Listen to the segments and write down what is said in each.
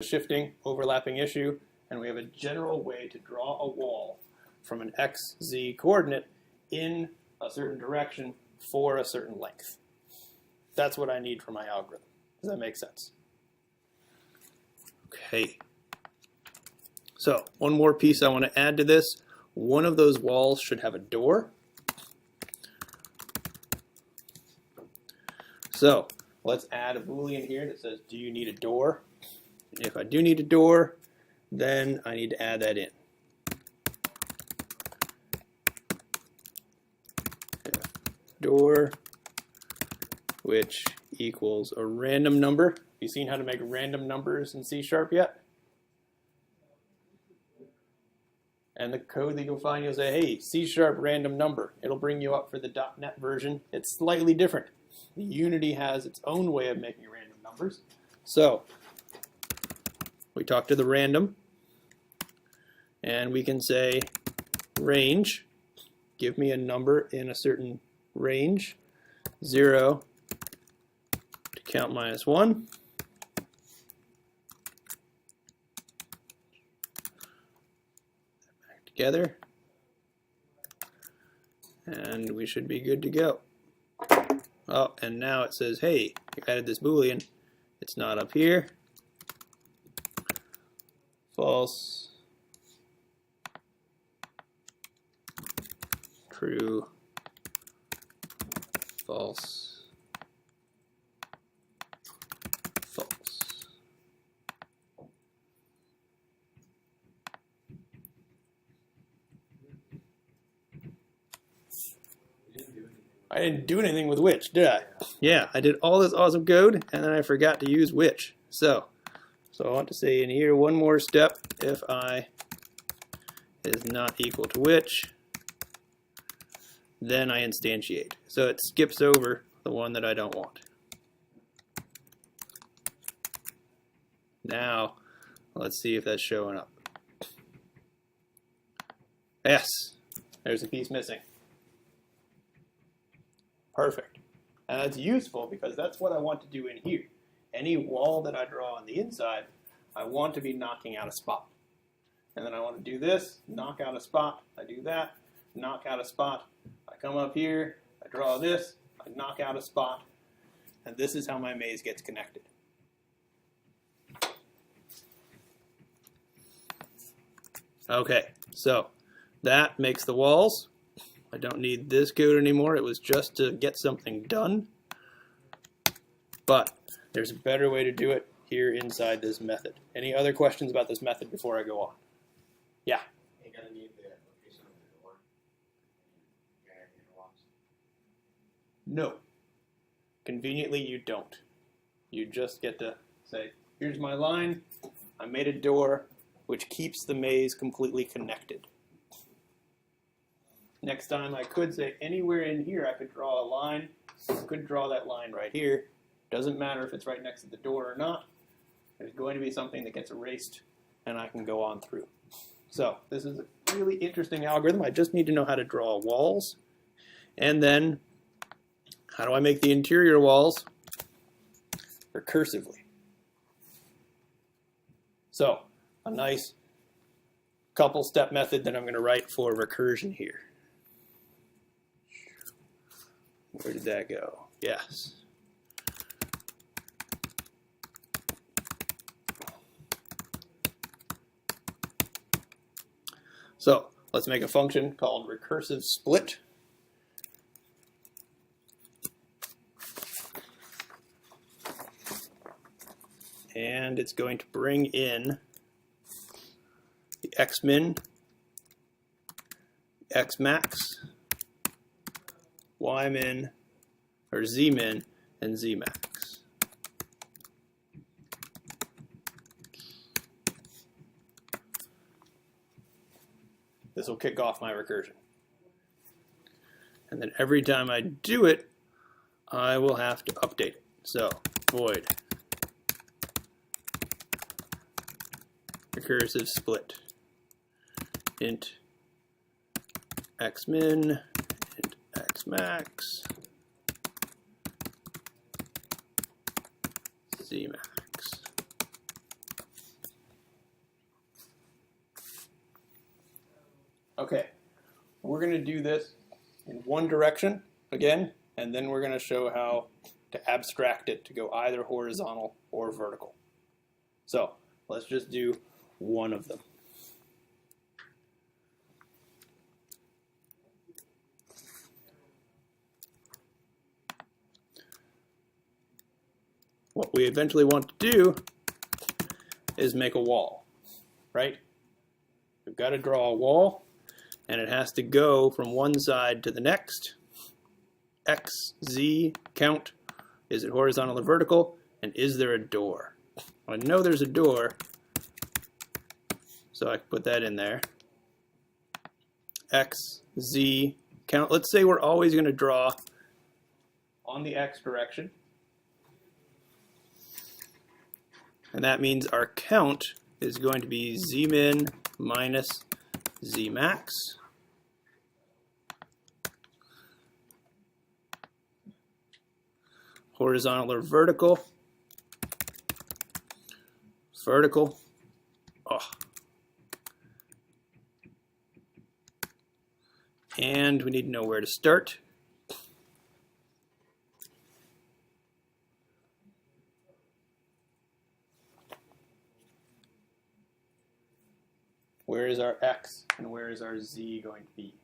shifting overlapping issue, and we have a general way to draw a wall from an x, z coordinate in a certain direction for a certain length. That's what I need for my algorithm. Does that make sense? Okay. So one more piece I want to add to this. One of those walls should have a door. So let's add a Boolean here that says, do you need a door? If I do need a door, then I need to add that in. Door, which equals a random number. Have you seen how to make random numbers in C# yet? And the code that you'll find, you'll say, hey, C# random number. It'll bring you up for the .NET version. It's slightly different. The Unity has its own way of making random numbers. So we talk to the random, and we can say range. Give me a number in a certain range, 0 to count -1. Back together, and we should be good to go. Oh, and now it says, hey, you added this Boolean. It's not up here. False. True. False. False. I didn't do anything with which, did I? Yeah, I did all this awesome code, and then I forgot to use which. So I want to say in here one more step, if I is not equal to which, then I instantiate. So it skips over the one that I don't want. Now, let's see if that's showing up. Yes, there's a piece missing. Perfect. And that's useful because that's what I want to do in here. Any wall that I draw on the inside, I want to be knocking out a spot. And then I want to do this, knock out a spot, I do that, knock out a spot, I come up here, I draw this, I knock out a spot, and this is how my maze gets connected. Okay, so that makes the walls. I don't need this code anymore. It was just to get something done. But there's a better way to do it here inside this method. Any other questions about this method before I go on? Yeah? You're going to need the location of the door. No. Conveniently, you don't. You just get to say, here's my line. I made a door, which keeps the maze completely connected. Next time I could say anywhere in here I could draw a line. I could draw that line right here. Doesn't matter if it's right next to the door or not. There's going to be something that gets erased and I can go on through. So this is a really interesting algorithm. I just need to know how to draw walls. And then how do I make the interior walls recursively? So a nice couple step method that I'm going to write for recursion here. Where did that go? Yes. So let's make a function called recursive split. And it's going to bring in the xmin, xmax, ymin, or zmin, and zmax. This will kick off my recursion. And then every time I do it, I will have to update it. So void recursive split int xmin, int xmax, zmax. Okay, we're going to do this in one direction again, and then we're going to show how to abstract it to go either horizontal or vertical. So let's just do one of them. What we eventually want to do is make a wall, right? We've got to draw a wall, and it has to go from one side to the next. X, Z, count. Is it horizontal or vertical? And is there a door? I know there's a door, so I can put that in there. X, Z, count. Let's say we're always going to draw on the X direction. And that means our count is going to be Z min minus Z max. Horizontal or vertical? Vertical. Oh. And we need to know where to start. Where is our X and where is our Z going to be?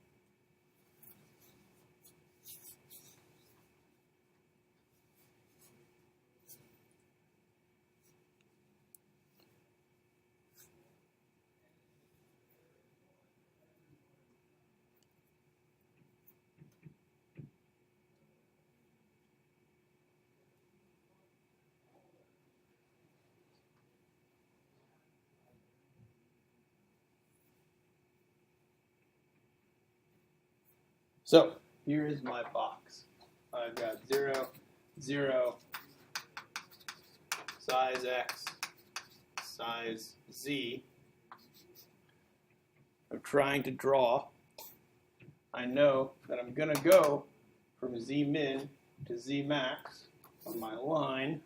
So here is my box. I've got 0, 0, size X, size Z. I'm trying to draw. I know that I'm going to go from Z min to Z max on my line.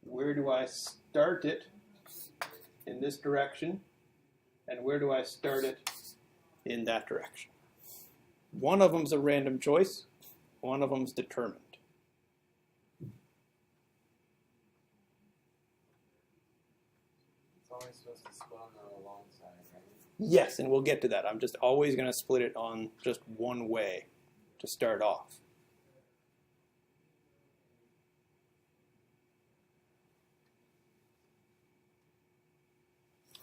Where do I start it in this direction? And where do I start it in that direction? One of them's a random choice, one of them's determined. It's always supposed to split on the long side, right? Yes, and we'll get to that. I'm just always going to split it on just one way to start off.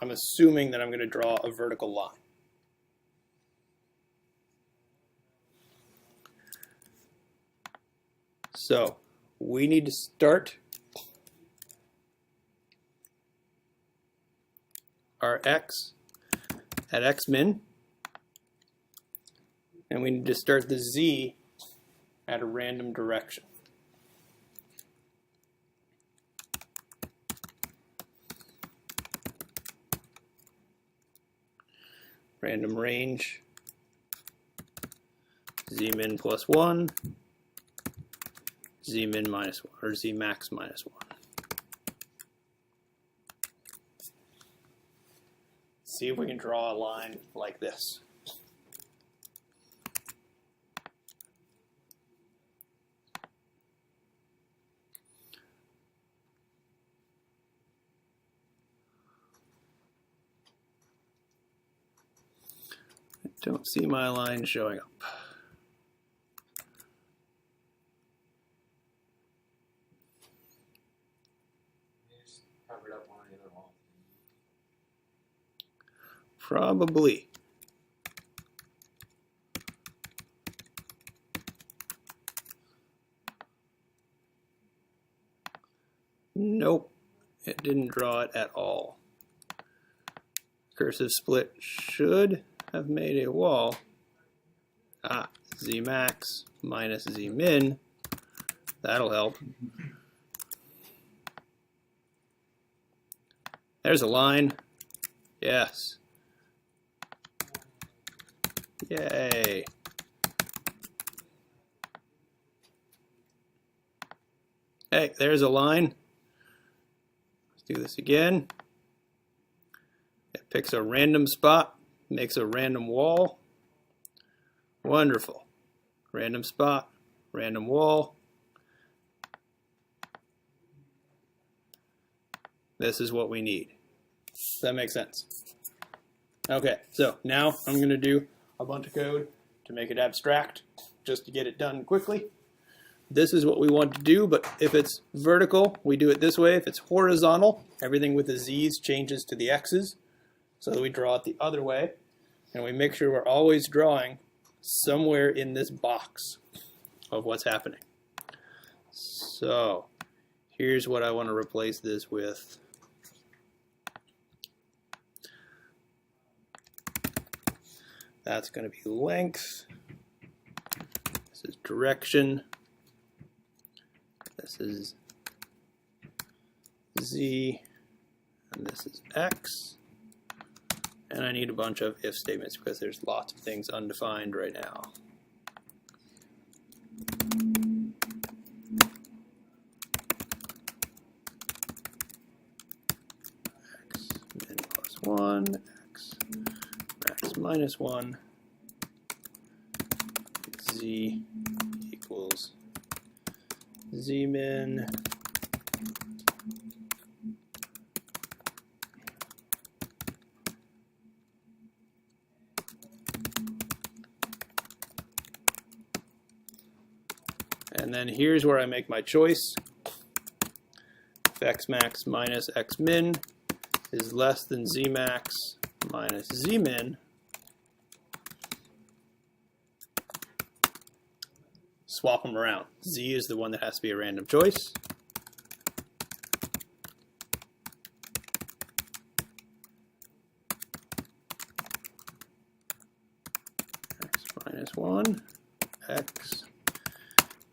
I'm assuming that I'm going to draw a vertical line. So we need to start our X at X min, and we need to start the Z at a random direction. Random range, Z min plus 1, Z min minus 1, or Z max minus 1. See if we can draw a line like this. I don't see my line showing up. You just covered up one of the other walls. Probably. Nope, it didn't draw it at all. Cursive split should have made a wall. Ah, Z max minus Z min. That'll help. There's a line. Yes. Yay. Hey, there's a line. Let's do this again. It picks a random spot, makes a random wall. Wonderful. Random spot, random wall. This is what we need. Does that make sense? Okay, so now I'm going to do a bunch of code to make it abstract, just to get it done quickly. This is what we want to do, but if it's vertical, we do it this way. If it's horizontal, everything with the z's changes to the x's, so that we draw it the other way. And we make sure we're always drawing somewhere in this box of what's happening. So here's what I want to replace this with. That's going to be length. This is direction. This is z, and this is x. And I need a bunch of if statements because there's lots of things undefined right now. X min plus 1, x max minus 1, z equals z min and then here's where I make my choice. If x max minus x min is less than z max minus z min, swap them around. Z is the one that has to be a random choice. X minus 1, x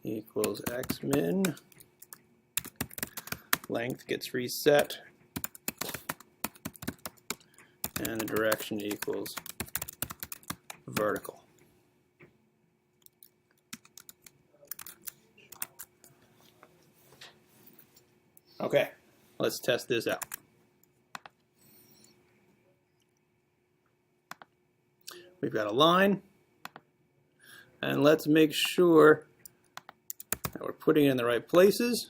equals x min. Length gets reset. And the direction equals vertical. Okay, let's test this out. We've got a line, and let's make sure that we're putting it in the right places.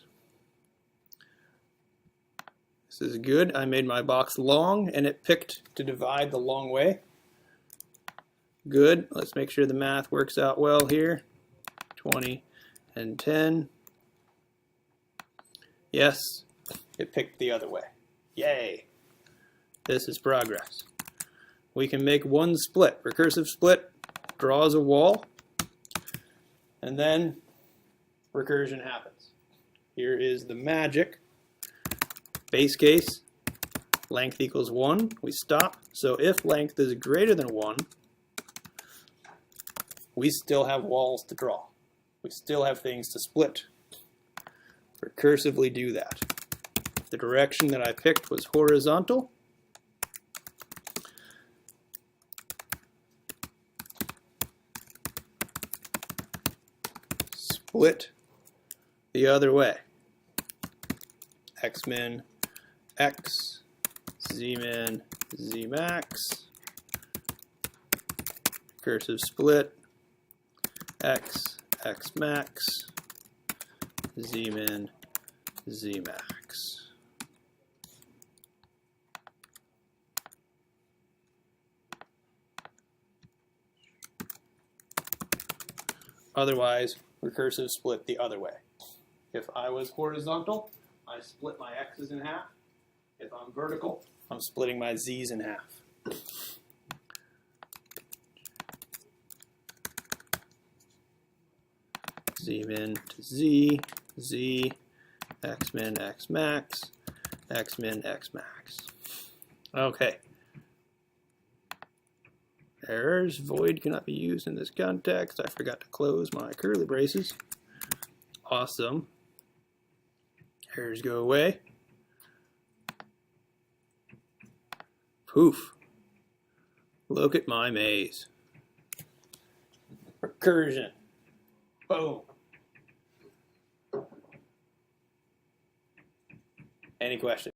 This is good. I made my box long, and it picked to divide the long way. Good. Let's make sure the math works out well here. 20 and 10. Yes, it picked the other way. Yay! This is progress. We can make one split. Recursive split draws a wall, and then recursion happens. Here is the magic. Base case, length equals 1. We stop. So if length is greater than 1, we still have walls to draw. We still have things to split. Recursively do that. If the direction that I picked was horizontal, split the other way. X min, x, z min, z max, recursive split, x, x max, z min, z max. Otherwise, recursive split the other way. If I was horizontal, I split my x's in half. If I'm vertical, I'm splitting my z's in half. Z min to z, z, x min, x max, x min, x max. Okay. Errors. Void cannot be used in this context. I forgot to close my curly braces. Awesome. Errors go away. Poof. Look at my maze. Recursion. Boom. Any questions?